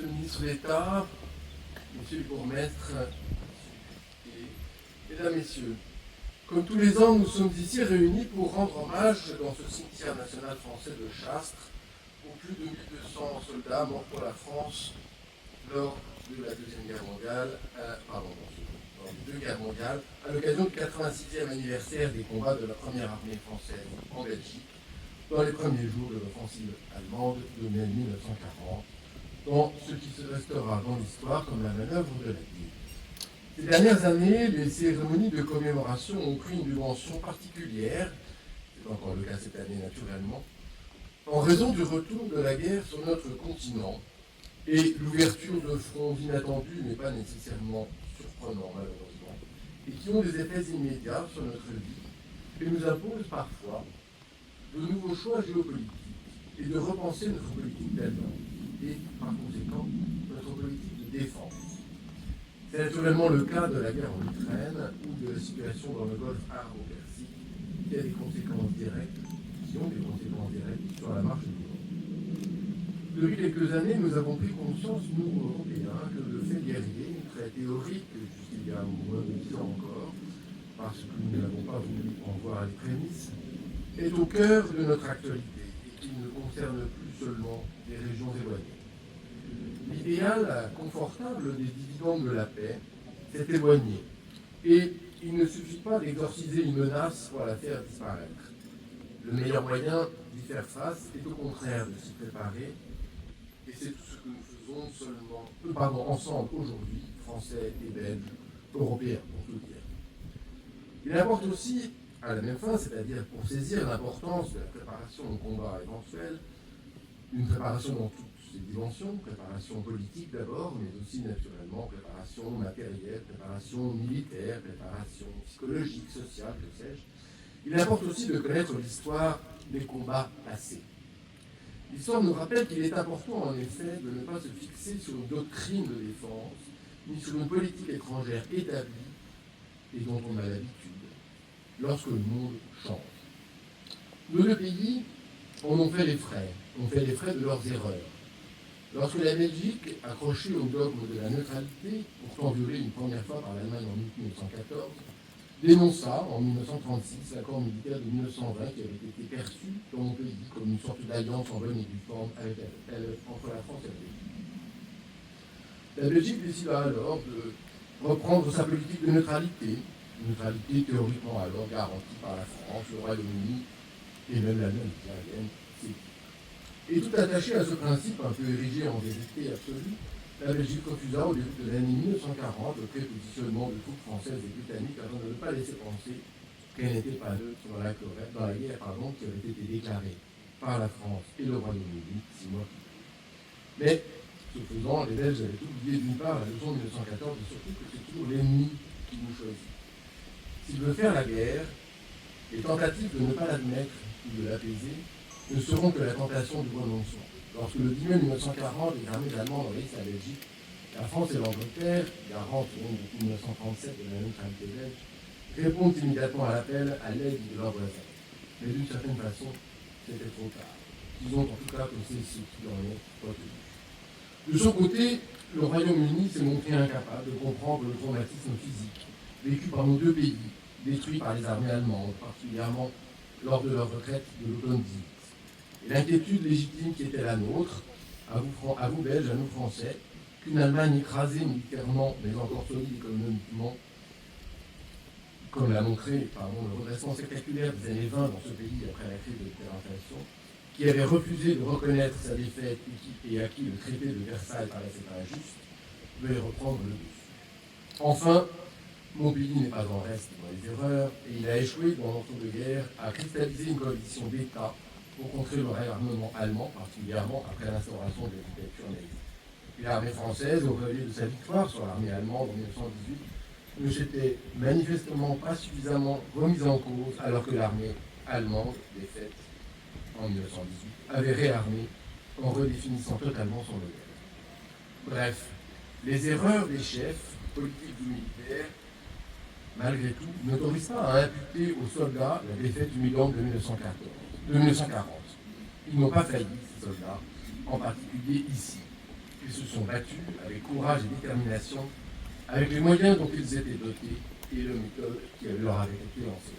Monsieur le ministre d'État, Monsieur le bourgmestre, Mesdames, Messieurs, comme tous les ans, nous sommes ici réunis pour rendre hommage dans ce cimetière national français de Chastres aux plus de 1200 soldats morts pour la France lors de la Deuxième Guerre mondiale, dans les deux guerres mondiales, à l'occasion du 86e anniversaire des combats de la première armée française en Belgique, dans les premiers jours de l'offensive allemande de mai 1940, dans ce qui se restera dans l'histoire comme la manœuvre de la guerre. Ces dernières années, les cérémonies de commémoration ont pris une dimension particulière, c'est encore le cas cette année naturellement, en raison du retour de la guerre sur notre continent et l'ouverture de fronts inattendus, mais pas nécessairement surprenants malheureusement, et qui ont des effets immédiats sur notre vie et nous imposent parfois de nouveaux choix géopolitiques et de repenser notre politique d'alliance et par conséquent notre politique de défense. C'est naturellement le cas de la guerre en Ukraine ou de la situation dans le Golfe arabo-persique qui a des conséquences directes, sur la marche du monde. Depuis quelques années, nous avons pris conscience, nous Européens, que le fait guerrier, très théorique jusqu'il y a moins de 10 ans encore, parce que nous n'avons pas voulu en voir les prémices, est au cœur de notre actualité et qui ne concerne plus seulement les régions éloignées. L'idéal confortable des dividendes de la paix s'est éloigné et il ne suffit pas d'exorciser une menace pour la faire disparaître. Le meilleur moyen d'y faire face est au contraire de s'y préparer et c'est tout ce que nous faisons ensemble aujourd'hui, Français et Belges, Européens pour tout dire. Il importe aussi, à la même fin, c'est-à-dire pour saisir l'importance de la préparation au combat éventuel, une préparation dans toutes ses dimensions, préparation politique d'abord, mais aussi naturellement préparation matérielle, préparation militaire, préparation psychologique, sociale, que sais-je. Il importe aussi de connaître l'histoire des combats passés. L'histoire nous rappelle qu'il est important en effet de ne pas se fixer sur une doctrine de défense, ni sur une politique étrangère établie et dont on a l'habitude, lorsque le monde change. Nos deux pays en ont fait les frais de leurs erreurs. Lorsque la Belgique, accrochée au dogme de la neutralité, pourtant violé une première fois par l'Allemagne en 1914, dénonça en 1936 l'accord militaire de 1920 qui avait été perçu dans mon pays comme une sorte d'alliance en bonne et due forme entre la France et la Belgique. La Belgique décida alors de reprendre sa politique de neutralité théoriquement alors garantie par la France, le Royaume-Uni et même l'Allemagne italienne. Et tout attaché à ce principe un peu érigé en vérité absolue, la Belgique refusa au début de l'année 1940 le prépositionnement de troupes françaises et britanniques afin de ne pas laisser penser qu'elle n'était pas neutre dans la guerre qui avait été déclarée par la France et le Royaume-Uni 6 mois plus tard. Mais, ce faisant, les Belges avaient oublié d'une part la leçon de 1914 et surtout que c'est toujours l'ennemi qui nous choisit. S'il veut faire la guerre, les tentatives de ne pas l'admettre ou de l'apaiser ne seront que la tentation du renoncement. Lorsque le 10 mai 1940, les armées allemandes envahissent la Belgique, la France et l'Angleterre, garantes depuis 1937 de la neutralité belge, répondent immédiatement à l'appel à l'aide de leurs voisins. Mais d'une certaine façon, c'était trop tard. Disons en tout cas que c'est ce qui en est retenu. De son côté, le Royaume-Uni s'est montré incapable de comprendre le traumatisme physique vécu par nos deux pays, détruits par les armées allemandes, particulièrement lors de leur retraite de l'automne 18. Et l'inquiétude légitime qui était la nôtre, à vous Belges, à nous Français, qu'une Allemagne écrasée militairement, mais encore solide économiquement, comme l'a montré le redressement spectaculaire des années 20 dans ce pays après la crise de l'hyperinflation, qui avait refusé de reconnaître sa défaite et à qui le traité de Versailles paraissait injuste, devait reprendre le dessus. Enfin, mon pays n'est pas en reste dans les erreurs, et il a échoué dans l'entre-deux-guerres à cristalliser une coalition d'États pour contrer le réarmement allemand, particulièrement après l'instauration de la dictature nazie. Et l'armée française, au relais de sa victoire sur l'armée allemande en 1918, ne s'était manifestement pas suffisamment remise en cause, alors que l'armée allemande, défaite en 1918, avait réarmé en redéfinissant totalement son modèle. Bref, les erreurs des chefs, politiques ou militaires, malgré tout, n'autorisent pas à imputer aux soldats la défaite humiliante de 1940. Ils n'ont pas failli, ces soldats, en particulier ici. qu'ils se sont battus avec courage et détermination, avec les moyens dont ils étaient dotés et le méthode qui leur avait été lancée.